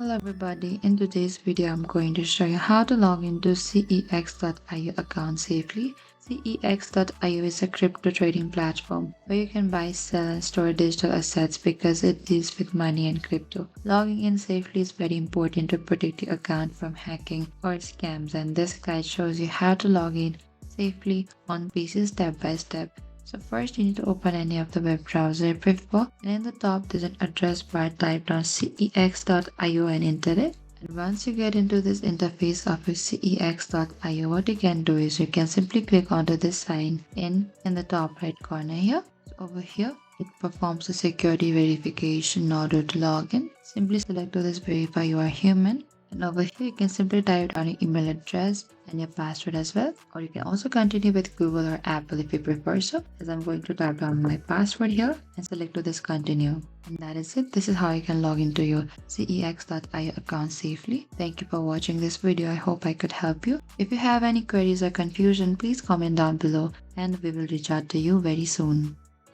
Hello everybody, in today's video I'm going to show you how to log into CEX.io account safely. CEX.io is a crypto trading platform where you can buy, sell and store digital assets because it deals with money and crypto. Logging in safely is very important to protect your account from hacking or scams, and this guide shows you how to log in safely on PC step by step. So first you need to open any of the web browser you prefer, and in the top there's an address bar. Type down cex.io and enter it. And once you get into this interface of your cex.io, what you can do is you can simply click onto this sign in the top right corner here. So over here it performs a security verification in order to log in. Simply select to this verify you are human. And over here you can simply type down your email address and your password as well, or you can also continue with Google or Apple if you prefer so, as I'm going to type down my password here and select to this continue. And that is it. This is how you can log into your cex.io account safely. Thank you for watching this video. I hope I could help you. If you have any queries or confusion, please comment down below and we will reach out to you very soon.